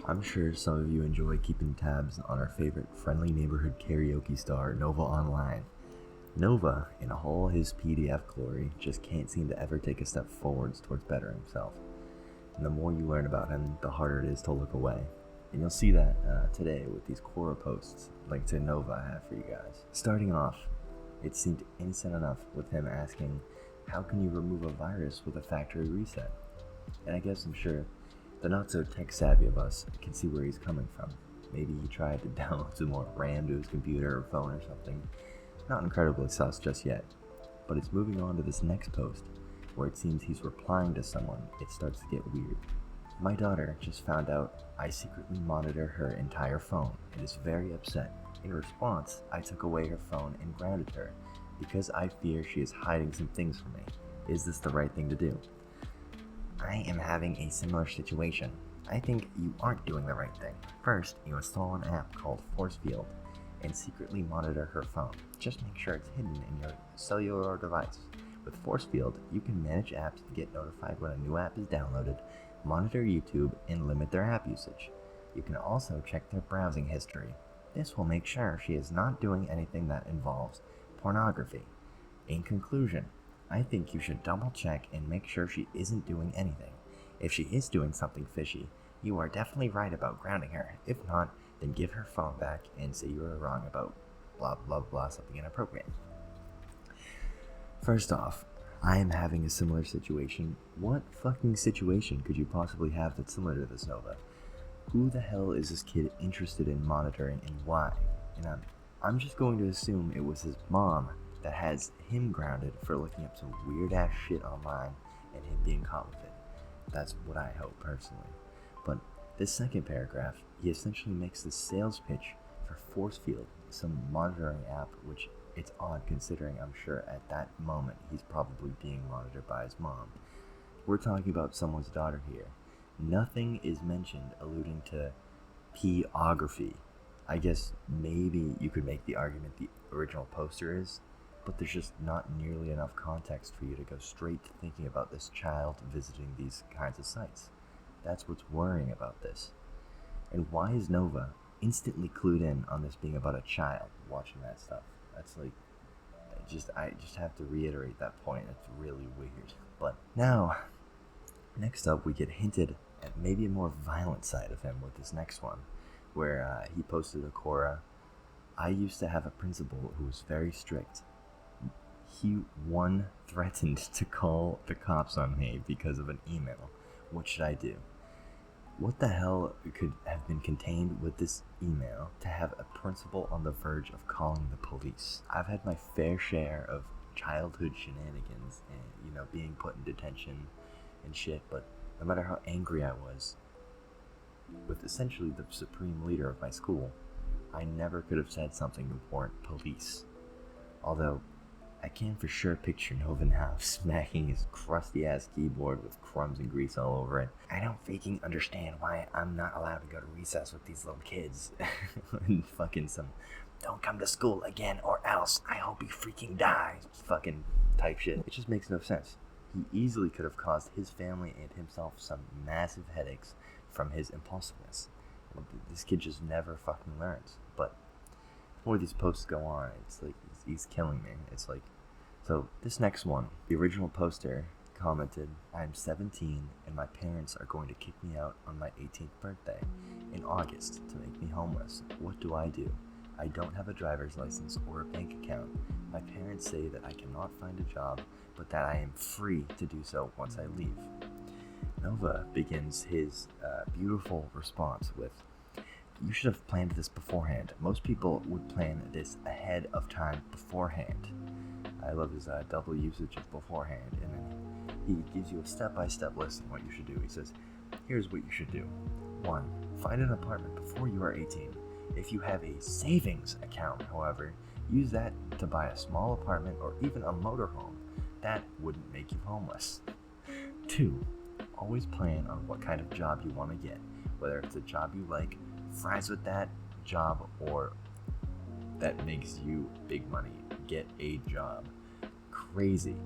I'm sure some of you enjoy keeping tabs on our favorite friendly neighborhood karaoke star, Nova Online. Nova, in all his PDF glory, just can't seem to ever take a step forwards towards bettering himself. And the more you learn about him, the harder it is to look away. And you'll see that today with these quora posts linked to Nova I have for you guys. Starting off, it seemed innocent enough with him asking, how can you remove a virus with a factory reset? And I guess I'm sure the not so tech savvy of us can see where he's coming from. Maybe he tried to download some more RAM to his computer or phone or something. Not incredibly sus just yet. But it's moving on to this next post, where it seems he's replying to someone. It starts to get weird. My daughter just found out I secretly monitor her entire phone and is very upset. In response, I took away her phone and grounded her because I fear she is hiding some things from me. Is this the right thing to do? I am having a similar situation. I think you aren't doing the right thing. First, you install an app called Force Field and secretly monitor her phone. Just make sure it's hidden in your cellular device. With Force Field, you can manage apps to get notified when a new app is downloaded, monitor YouTube, and limit their app usage. You can also check their browsing history. This will make sure she is not doing anything that involves pornography. In conclusion, I think you should double check and make sure she isn't doing anything. If she is doing something fishy, you are definitely right about grounding her. If not, then give her phone back and say you were wrong about blah blah blah, something inappropriate. First off, I am having a similar situation. What fucking situation could you possibly have that's similar to this, Nova? Who the hell is this kid interested in monitoring and why? And I'm just going to assume it was his mom that has him grounded for looking up some weird ass shit online and him being caught with it. That's what I hope personally. But this second paragraph, he essentially makes the sales pitch for Force Field, some monitoring app, which it's odd considering I'm sure at that moment he's probably being monitored by his mom. We're talking about someone's daughter here. Nothing is mentioned alluding to P-ography. I guess maybe you could make the argument the original poster is, but there's just not nearly enough context for you to go straight to thinking about this child visiting these kinds of sites. That's what's worrying about this. And why is Nova instantly clued in on this being about a child watching that stuff? That's like, I just have to reiterate that point. It's really weird. But now, next up, we get hinted at maybe a more violent side of him with this next one, where he posted a quora. I used to have a principal who was very strict. He threatened to call the cops on me because of an email. What should I do? What the hell could have been contained with this email to have a principal on the verge of calling the police? I've had my fair share of childhood shenanigans and, being put in detention and shit, but no matter how angry I was with essentially the supreme leader of my school, I never could have said something to warrant police. Although, I can for sure picture Nova now smacking his crusty ass keyboard with crumbs and grease all over it. I don't freaking understand why I'm not allowed to go to recess with these little kids. And fucking some, don't come to school again or else I hope you freaking die fucking type shit. It just makes no sense. He easily could have caused his family and himself some massive headaches from his impulsiveness. This kid just never fucking learns. But the more these posts go on, it's like he's killing me. It's like, so this next one, the original poster commented, I'm 17 and my parents are going to kick me out on my 18th birthday in August to make me homeless. What do? I don't have a driver's license or a bank account. My parents say that I cannot find a job, but that I am free to do so once I leave. Nova begins his beautiful response with, you should have planned this beforehand. Most people would plan this ahead of time beforehand. I love his double usage of beforehand. And then he gives you a step-by-step list of what you should do. He says, here's what you should do. 1. Find an apartment before you are 18. If you have a savings account, however, use that to buy a small apartment or even a motorhome. That wouldn't make you homeless. 2. Always plan on what kind of job you want to get, whether it's a job you like, fries with that job, or that makes you big money. Get a job. Crazy.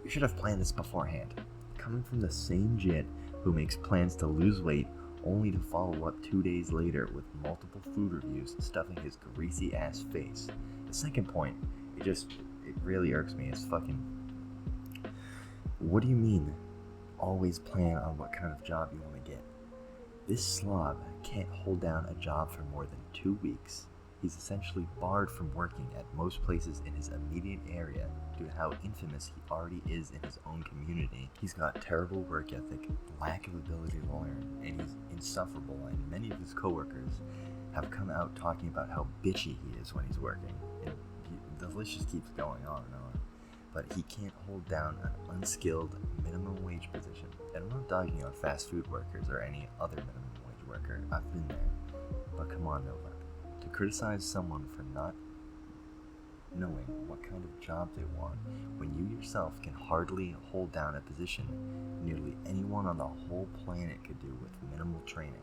You should have planned this beforehand. coming from the same jit who makes plans to lose weight only to follow up 2 days later with multiple food reviews stuffing his greasy ass face. The second point, it really irks me, is fucking, what do you mean always plan on what kind of job you want to get? This slob can't hold down a job for more than 2 weeks. He's essentially barred from working at most places in his immediate area due to how infamous he already is in his own community. He's got terrible work ethic, lack of ability to learn, and he's insufferable, and many of his coworkers have come out talking about how bitchy he is when he's working. And the list just keeps going on and on. But he can't hold down an unskilled minimum wage position. And I'm not dogging on fast food workers or any other minimum wage worker. I've been there. But come on, Nova. To criticize someone for not knowing what kind of job they want when you yourself can hardly hold down a position nearly anyone on the whole planet could do with minimal training.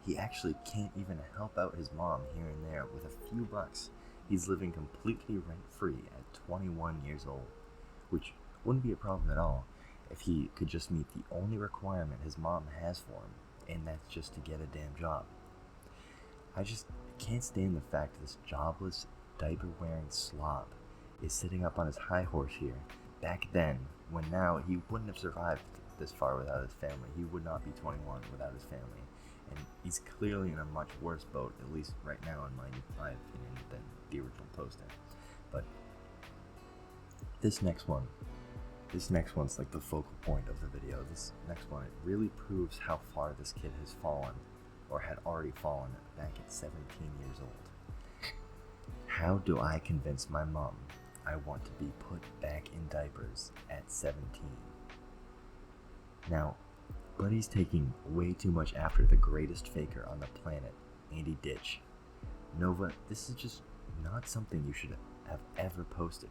He actually can't even help out his mom here and there with a few bucks. He's living completely rent-free at 21 years old, which wouldn't be a problem at all if he could just meet the only requirement his mom has for him, and that's just to get a damn job. I just can't stand the fact this jobless, diaper-wearing slob is sitting up on his high horse here. Back then, when now he wouldn't have survived this far without his family. He would not be 21 without his family. And he's clearly in a much worse boat, at least right now in my opinion, than the original posting. But this next one's like the focal point of the video. This next one, it really proves how far this kid has fallen, or had already fallen, back at 17 years old. How do I convince my mom I want to be put back in diapers at 17? Now, Buddy's taking way too much after the greatest faker on the planet, Andy Ditch. Nova, this is just not something you should have ever posted.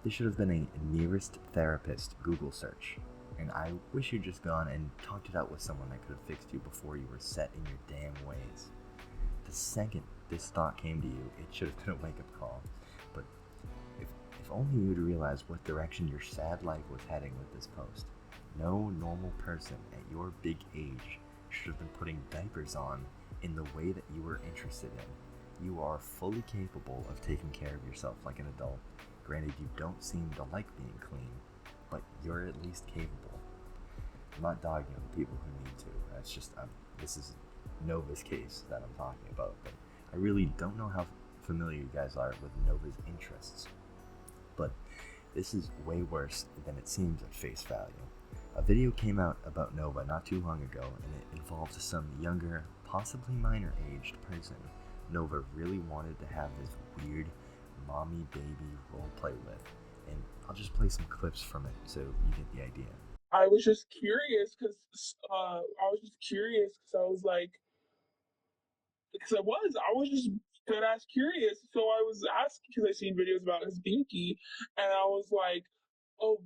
This should have been a nearest therapist Google search, and I wish you'd just gone and talked it out with someone that could have fixed you before you were set in your damn ways. The second this thought came to you, it should have been a wake-up call. But if only you'd realized what direction your sad life was heading with this post. No normal person at your big age should have been putting diapers on in the way that you were interested in. You are fully capable of taking care of yourself like an adult. Granted, you don't seem to like being clean, but you're at least capable. I'm not dogging on people who need to. That's just, this is Nova's case that I'm talking about, but I really don't know how familiar you guys are with Nova's interests. But this is way worse than it seems at face value. A video came out about Nova not too long ago, and it involved some younger, possibly minor-aged person Nova really wanted to have this weird mommy-baby roleplay with, and I'll just play some clips from it so you get the idea. I was just curious because I was like, I was just dead ass curious. So I was asking because I seen videos about his binky, and I was like, oh,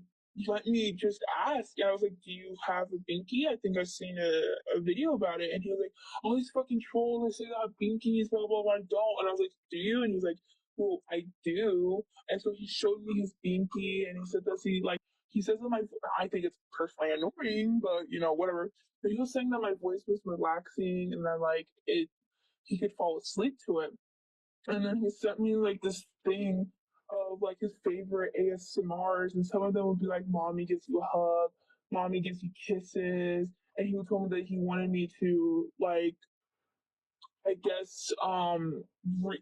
let me just ask. And I was like, do you have a binky? I think I've seen a video about it. And he was like, all these fucking trolls, they say I have binkies, blah, blah, blah, I don't. And I was like, do you? And he's like, well, I do. And so he showed me his binky, and he said that he says that I think it's personally annoying, but whatever. But he was saying that my voice was relaxing and that he could fall asleep to it. And then he sent me like this thing of like his favorite ASMRs, and some of them would be like, "Mommy gives you a hug, Mommy gives you kisses," and he told me that he wanted me to like, I guess,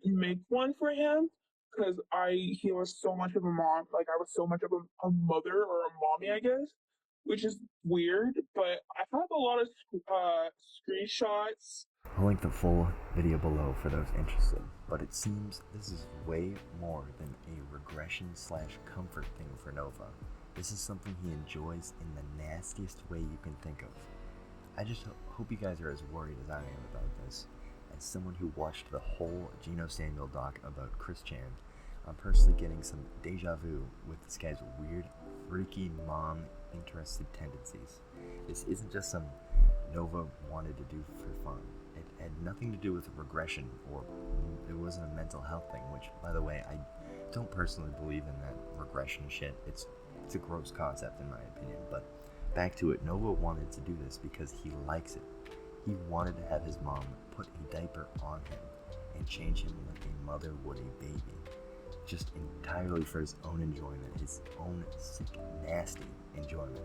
make one for him because he was so much of a mom, like I was so much of a mother or a mommy, I guess, which is weird. But I have a lot of screenshots. I'll link the full video below for those interested, but it seems this is way more than a regression / comfort thing for Nova. This is something he enjoys in the nastiest way you can think of. I just hope you guys are as worried as I am about this. As someone who watched the whole Geno Samuel doc about Chris Chan, I'm personally getting some deja vu with this guy's weird, freaky mom interested tendencies. This isn't just some Nova wanted to do for fun. It had nothing to do with regression, or it wasn't a mental health thing, which, by the way, I don't personally believe in that regression shit. It's a gross concept in my opinion, but Back to it, Nova wanted to do this because he likes it. He wanted to have his mom put a diaper on him and change him like a mother would a baby. Just entirely for his own enjoyment, his own sick, nasty enjoyment.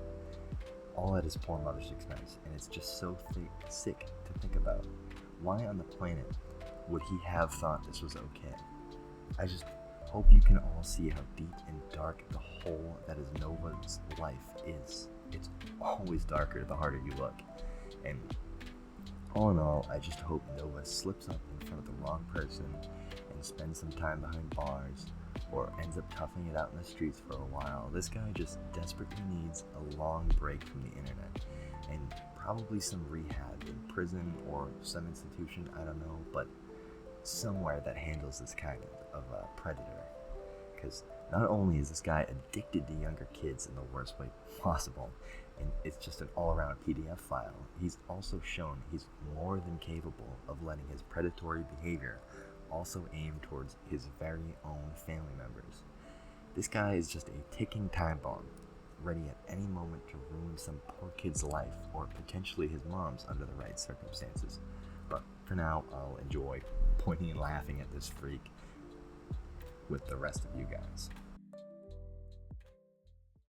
All at his poor mother's expense, and it's just so sick to think about. Why on the planet would he have thought this was okay? I just hope you can all see how deep and dark the hole that is Nova's life is. It's always darker the harder you look. And all in all, I just hope Nova slips up in front of the wrong person and spends some time behind bars, or ends up toughing it out in the streets for a while. This guy just desperately needs a long break from the internet, and probably some rehab in prison or some institution, I don't know, but somewhere that handles this kind of a predator. Because not only is this guy addicted to younger kids in the worst way possible, and it's just an all-around PDF file, he's also shown he's more than capable of letting his predatory behavior also aim towards his very own family members. This guy is just a ticking time bomb, ready at any moment to ruin some poor kid's life, or potentially his mom's under the right circumstances. But for now, I'll enjoy pointing and laughing at this freak with the rest of you guys.